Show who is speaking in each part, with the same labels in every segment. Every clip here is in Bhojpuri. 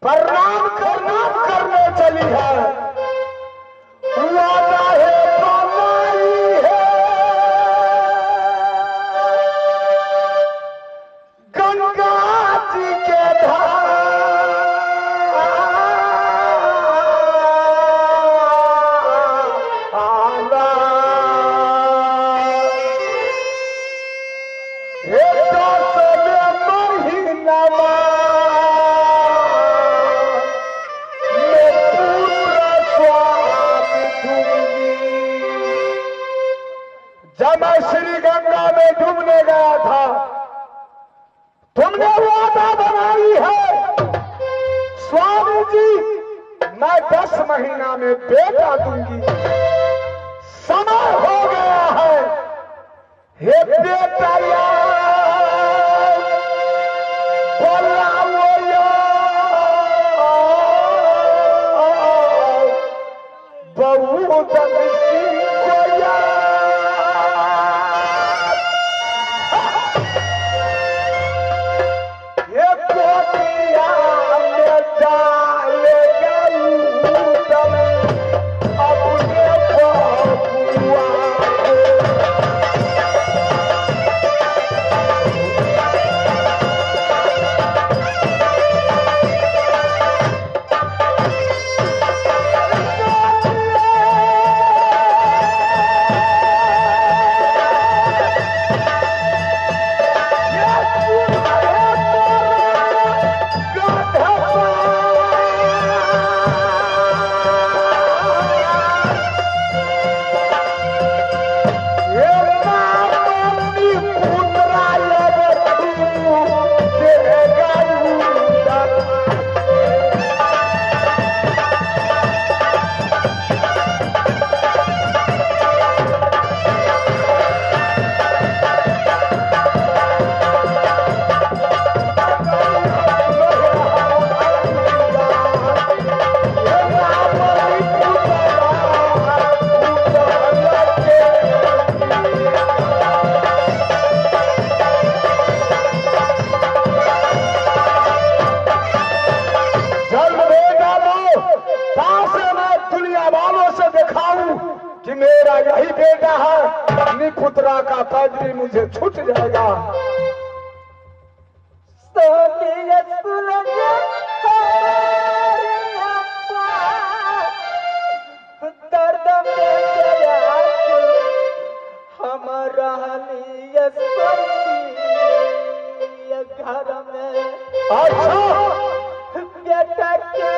Speaker 1: प्रणाम करने चली है, वादा है बनाई है, गंगा जी के धार जब मैं श्री गंगा में डूबने गया था, तुमने वादा बनाई है स्वामी जी, मैं 10 महीना में बेटा दूंगी। समय हो गया है, हे बेटा यार बोलाओ यार, बहू सिंह को यार। कि मेरा यही बेटा है, निपुत्रा का पैदरी मुझे छूट जाएगा।
Speaker 2: दर्द में हम रहनी घर में।
Speaker 1: अच्छा
Speaker 2: बेटा के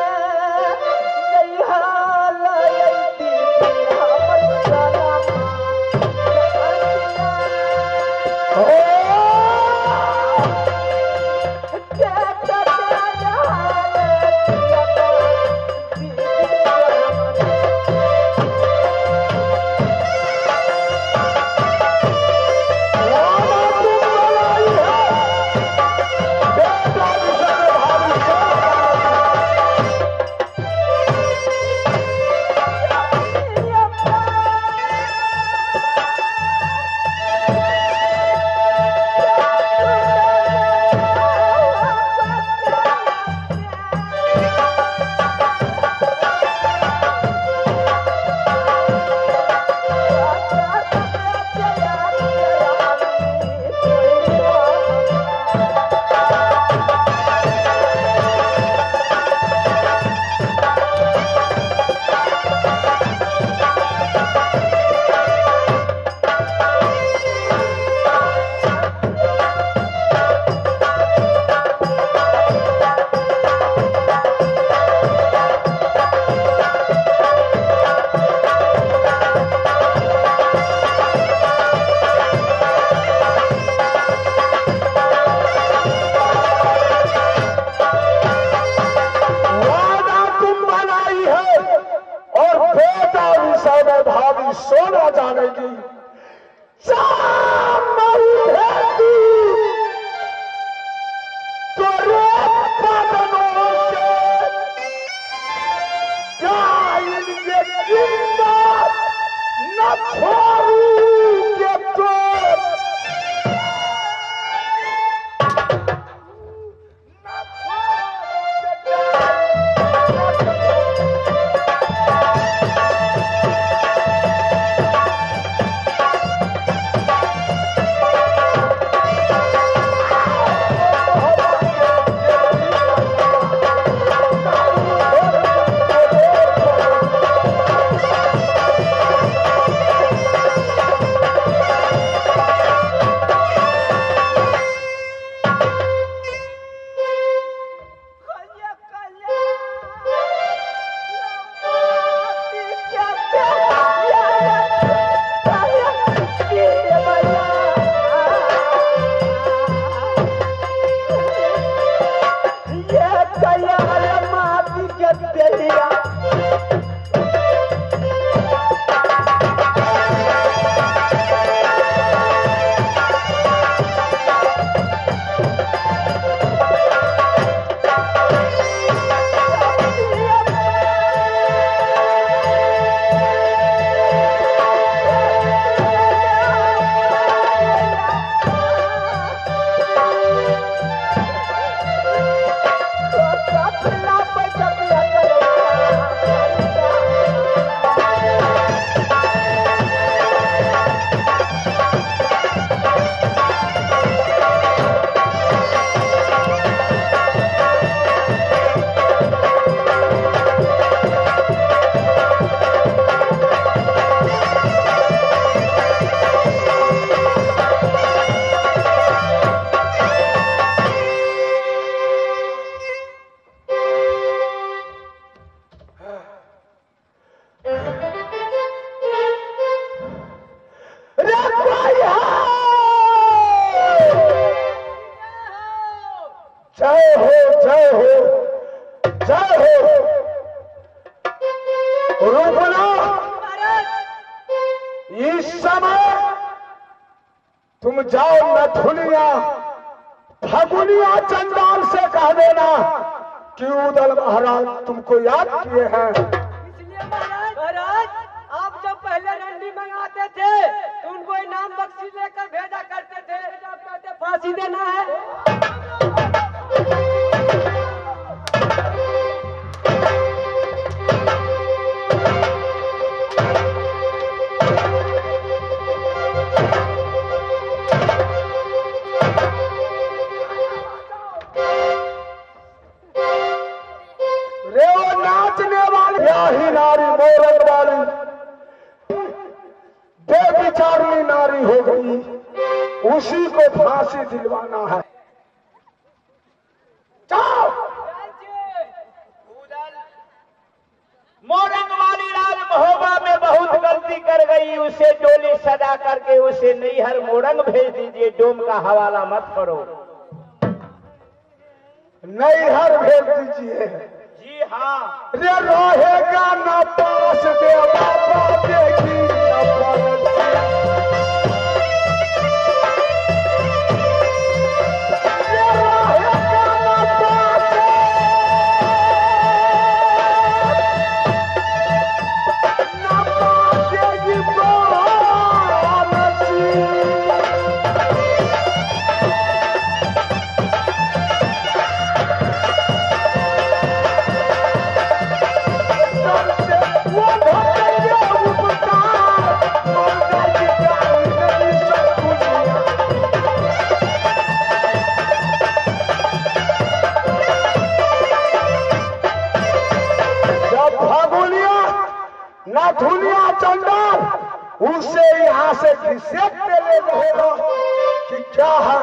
Speaker 1: भाभी सोना जानेगी, न छोड़ू के तो न छोड़ू के तुम जाओ नथुनिया फगुनिया चंडाल से कह देना कि उदल महाराज तुमको याद किए हैं।
Speaker 2: इसलिए महाराज आप जब पहले रंडी मंगाते थे तो उनको इनाम बख्शी लेकर भेजा करते थे, जब कहते फांसी देना है।
Speaker 1: ही नारी मोरन वाली बेविचारनी नारी हो गई, उसी को फांसी दिलवाना है। जाओ।
Speaker 3: मोरंग वाली राज महोबा में बहुत गलती कर गई, उसे डोली सजा करके उसे नैहर मोरंग भेज दीजिए, डोम का हवाला मत करो।
Speaker 1: नैहर भेज दीजिए।
Speaker 3: जी हाँ।
Speaker 1: रे रहेगा न पास दे बाबा देगी न परसी। रे रहेगा न पास न पास देगी परसी। नथुनिया चंडाल उसे यहाँ से घिसेटते ले जाएगा कि क्या है।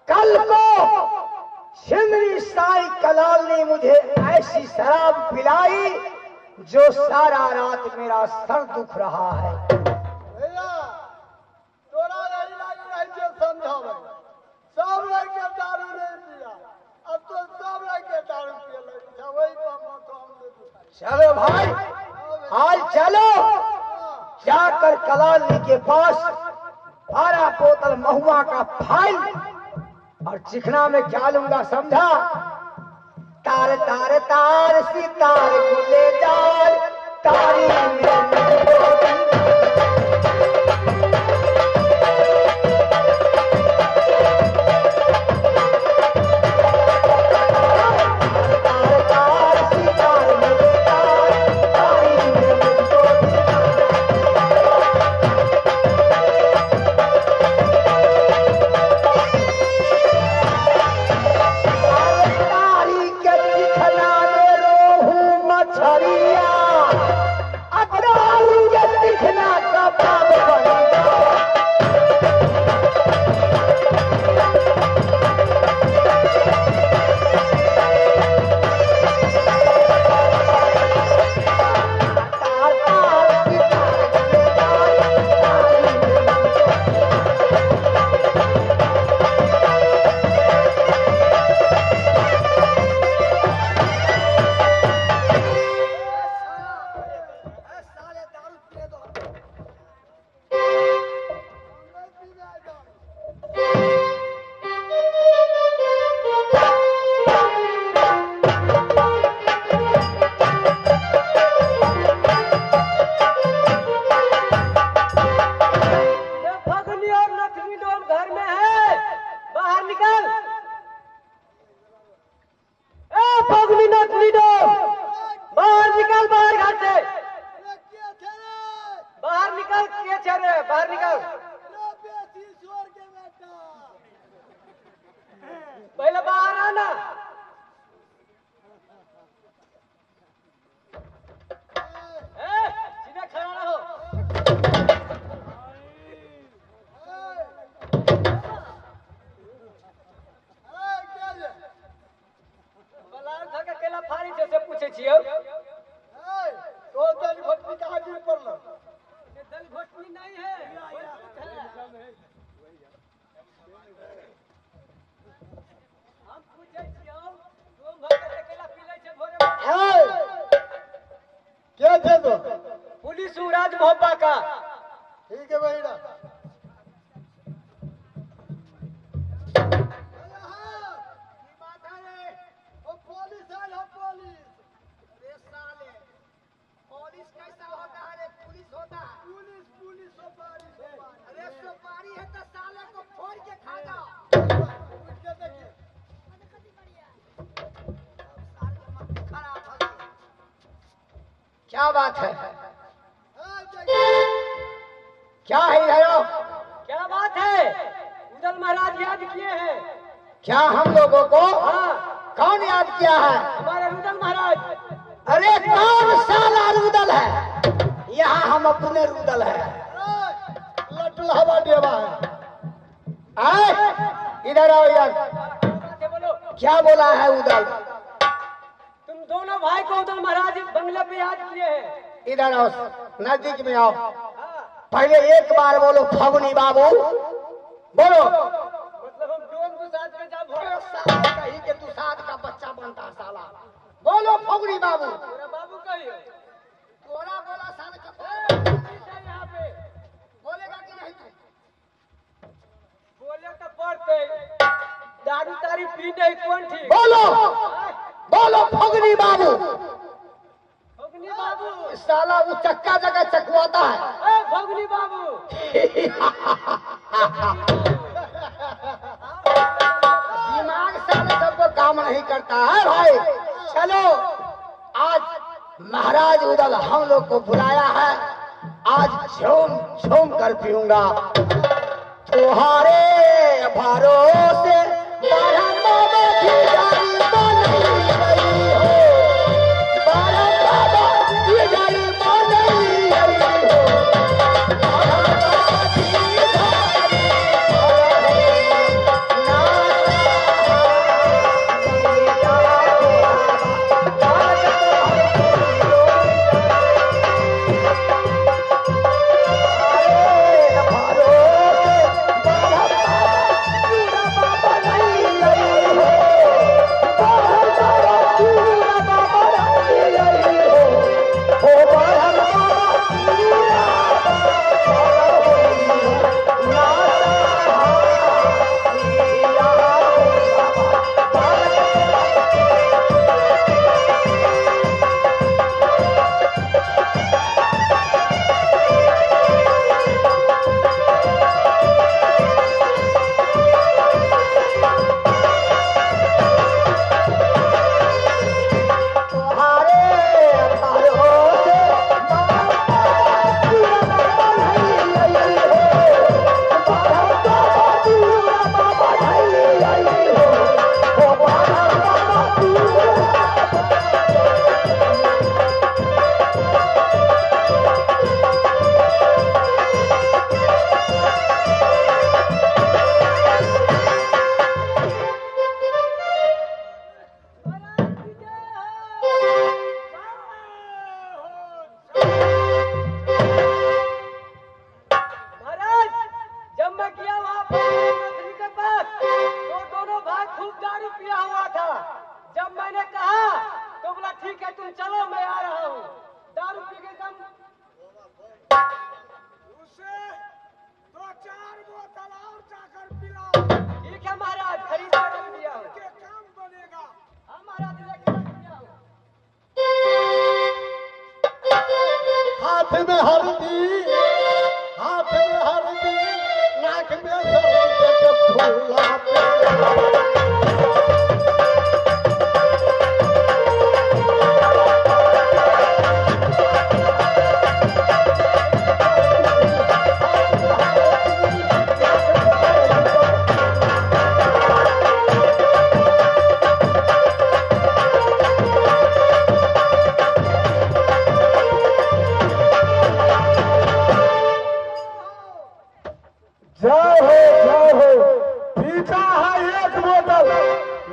Speaker 1: कल को सिंदरी साई कलाल ने मुझे ऐसी शराब पिलाई जो सारा रात मेरा सर दुख रहा है। चलो भाई, आज चलो जाकर कलाली के पास 12 बोतल महुआ का फाइल और चिकना में क्या लूंगा समझा? तार तार तार सितार गुलेदार तारी
Speaker 2: बाहर निकल। पहले बाहर आना। सीधा खड़ा रहो। बलार था के केला फाड़ी जैसे पूछे छियो।
Speaker 1: तो दल घोटनी कहाँ गिर पड़ल?
Speaker 2: दल घोटनी नहीं है। हम पूछे छियो तुम भर के केला पी ले छे भोरे में।
Speaker 1: क्या थे तो?
Speaker 2: पुलिस राज मोहब्बा का।
Speaker 1: ठीक है भाई ना। क्या बात है? क्या है यारो?
Speaker 2: क्या बात है? उदल महाराज याद किए हैं।
Speaker 1: क्या हम लोगों को?
Speaker 2: हाँ,
Speaker 1: कौन याद किया है?
Speaker 2: हमारे रुदल महाराज।
Speaker 1: अरे कौन साला रुदल है? यहाँ हम अपने रुदल है। लटल हवा देवा है। आए इधर आओ यार।
Speaker 2: बोलो
Speaker 1: क्या बोला है उदल?
Speaker 2: तुम दोनों भाई को उदल महाराज बंगले पे याद किए हैं।
Speaker 1: इधर आओ, नजदीक में आओ।
Speaker 2: हाँ,
Speaker 1: पहले एक बार बोलो फगुनी बाबू, बोलो।
Speaker 2: मतलब हम डोम के साथ में जब
Speaker 1: अरे साला कहीं के तू साथ का बच्चा बनता है साला। बोलो फगुनी बाबू।
Speaker 2: मेरा बाबू कहियो।
Speaker 1: तोरा बोला साला का
Speaker 2: पुलिस है यहाँ पे।
Speaker 1: बोलेगा कि नहीं तू?
Speaker 2: बोले तो पड़ते। दारू तारी पी नहीं कौन ठीक।
Speaker 1: बोलो बोलो फगुनी बाबू।
Speaker 2: फगनी बाबू।
Speaker 1: साला वो चक्का जगह चकवाता है।
Speaker 2: फगनी बाबू।
Speaker 1: दिमाग साले सबको काम नहीं करता है भाई। चलो आज महाराज उदल हम लोग को बुलाया है। आज झूम झूम कर पीऊंगा। तुम्हारे भरोसे बाबा
Speaker 2: खूब दारू पिया हुआ था। जब मैंने कहा तो बोला ठीक है तुम चलो मैं आ रहा हूँ। दारू पी के दम
Speaker 4: उसे 2-4 बोतल और जाकर पिलाओ,
Speaker 2: ठीक है महाराज, खरीद कर रख दिया हूँ।
Speaker 4: के काम बनेगा।
Speaker 2: हाँ महाराज, लेके रख दिया हूँ।
Speaker 5: हाथ में हल्दी, हाथ में हल्दी, नाक में हल्दी के फूला पे।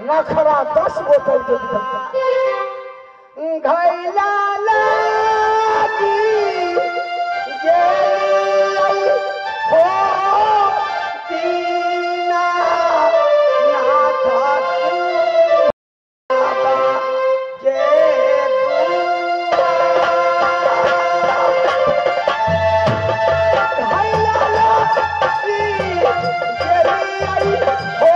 Speaker 5: नखरा 10 बोतल के
Speaker 1: घैला लागी गेल हो दीना नाथ बाबा के घैला लागी गेल हो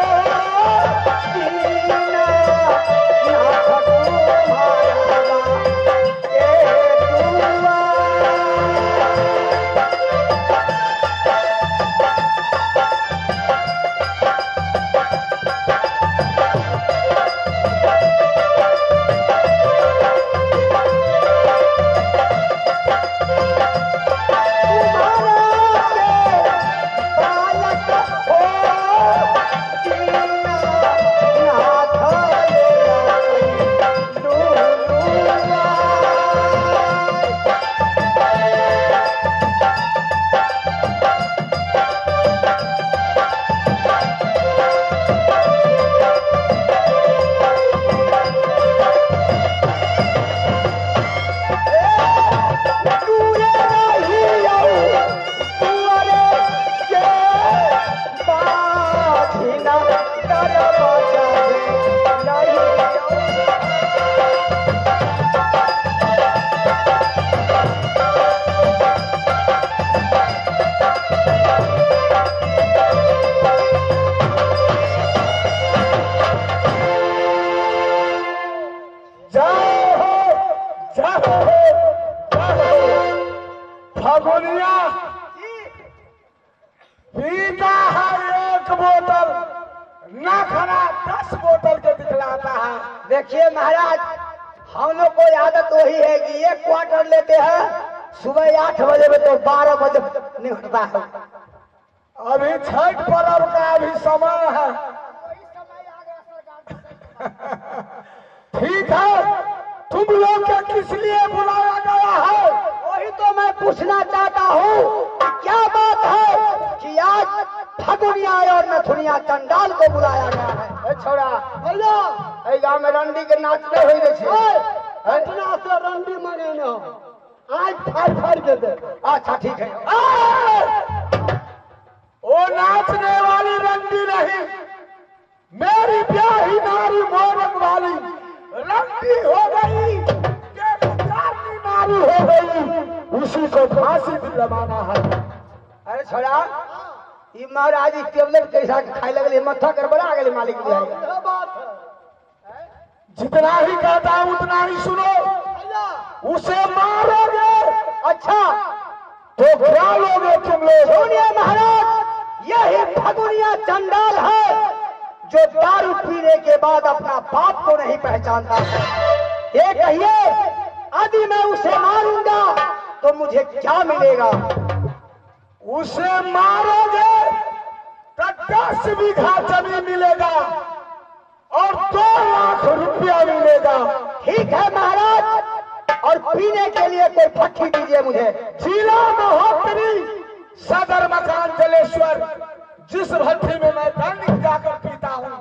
Speaker 5: फगुनिया पीता है 1 बोतल, नखरा 10 बोतल के दिखलाता है।
Speaker 1: देखिए महाराज, हम लोग को आदत वही है कि 1 क्वार्टर लेते हैं सुबह 8 बजे में तो 12 बजे निकलता है।
Speaker 5: अभी छठ पर्व का अभी समय है। ठीक है, तुम लोग के किस लिए बुलाया गया है?
Speaker 1: वही तो मैं पूछना चाहता हूँ कि क्या बात है कि आज फगुनिया और नथुनिया चंडाल को बुलाया गया है। छोड़ा भैया, गाँव में रंडी के नाच नहीं हुई रही
Speaker 5: इतना से रंडी मने न आज फाड़ के दे।
Speaker 1: अच्छा ठीक है।
Speaker 5: वो नाचने वाली रंडी नहीं, मेरी ब्याही नारी मोरक वाली रंडी हो गई, नारी हो गई, उसी को फांसी दिलवाना है।
Speaker 1: अरे छोड़ा, ये महाराज टेबलेट कैसा खाए लगले, मत्था गड़बड़ा गए मालिक जी।
Speaker 5: जितना ही कहता हूं उतना ही सुनो। उसे मारोगे
Speaker 1: अच्छा
Speaker 5: तो क्या लोगे तुम लोग?
Speaker 1: सुनिए महाराज, यही फगुनिया चंडाल है जो दारू पीने के बाद अपना बाप को नहीं पहचानता है। ये कहिए, यदि मैं उसे मारूंगा तो मुझे क्या मिलेगा?
Speaker 5: उसे मारोगे तो 10 बीघा जमीन मिलेगा और 2 लाख रुपया मिलेगा।
Speaker 1: ठीक है महाराज, और पीने के लिए कोई भट्टी दीजिए मुझे।
Speaker 5: जिला महोत्तरी सदर मकान जलेश्वर, जिस भट्टी में मैं दैनिक जाकर पीता हूँ,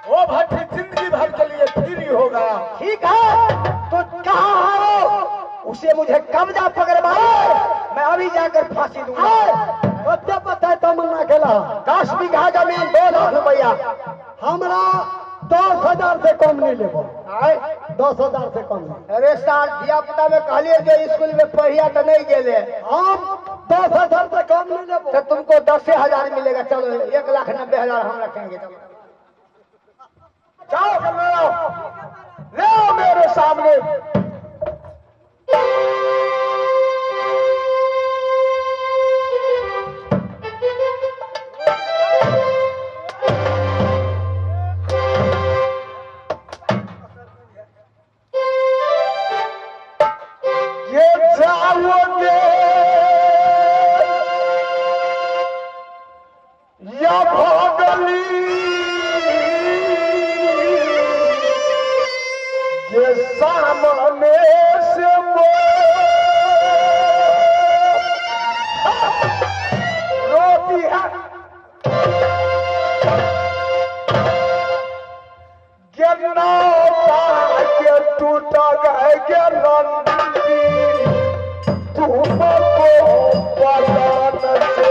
Speaker 5: वो भट्टी जिंदगी भर के लिए फ्री हो गया।
Speaker 1: ठीक है, तो कहाँ है वो? उसे मुझे कब्जा पकड़वाए, मैं अभी जाकर फांसी दूंगा।
Speaker 5: पता है तमन्ना खेला
Speaker 1: 10 बीघा जमीन 2 लाख रुपया।
Speaker 5: हमरा 10,000 से कम नहीं लेबो।
Speaker 1: आय
Speaker 5: 10,000 से कम नहीं।
Speaker 1: अरे साल दिया पुता में कहलिए जो स्कूल में पढ़िया तो नहीं गेले
Speaker 5: हम 10,000 से कम नहीं लेबो।
Speaker 1: तो तुमको 10,000 मिलेगा। चलो 1,90,000 हम रखेंगे। चलो
Speaker 5: जाओ ले आओ मेरे सामने। ये जाओगे या भागली, ये सामने से रोती है। गिरना के टूटा गए नंदी तुमको बदन से।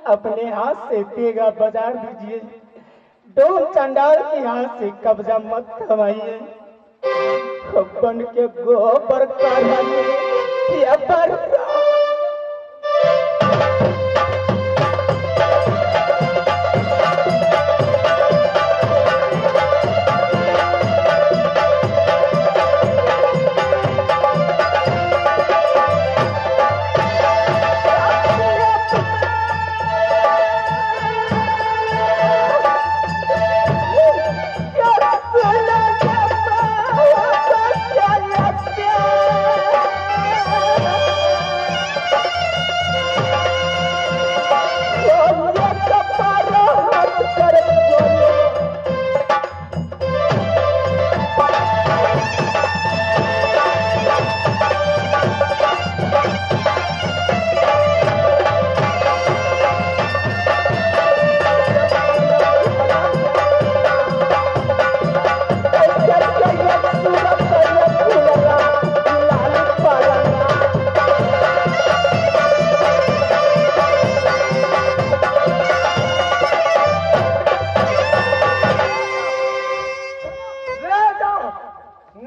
Speaker 3: अपने हाथ से तेगा बजा दीजिए। डोम चंडाल के हाथ से कब्जा मत थमाइए। बन के गोबर का या बरसा।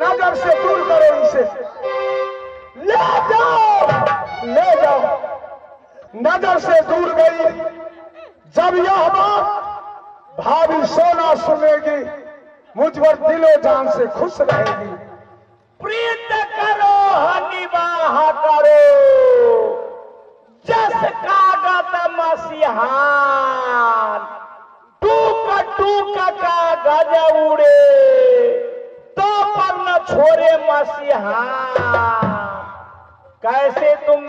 Speaker 3: नजर से दूर करो इसे। ले जाओ नजर से दूर गई। जब यह बात भाभी सोना सुनेगी मुझ पर दिलो जान से खुश रहेगी। प्रीत करो निवाह करो जस कागत मसीहान। टूक टूक का गज उड़े तो पर न छोड़े मसीहान। कैसे तुम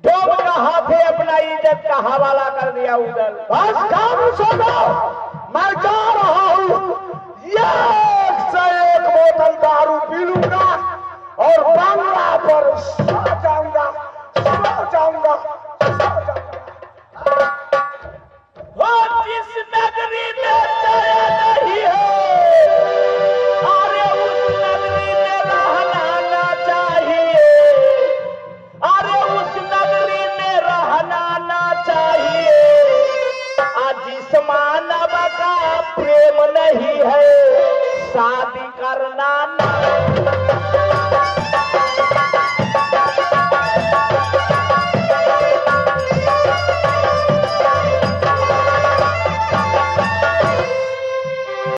Speaker 3: डोम का हाथे अपना इज्जत का हवाला कर दिया उधर।
Speaker 5: बस काम सुनो, मैं जा रहा हूँ। एक से एक बोतल दारू पी लूंगा और बंगला पर सो जाऊंगा।
Speaker 3: वो जिस नगरी में दया नहीं है, अरे उस नगरी में रहना ना चाहिए। अरे उस नगरी में रहना ना चाहिए।
Speaker 5: नहीं है शादी करना ना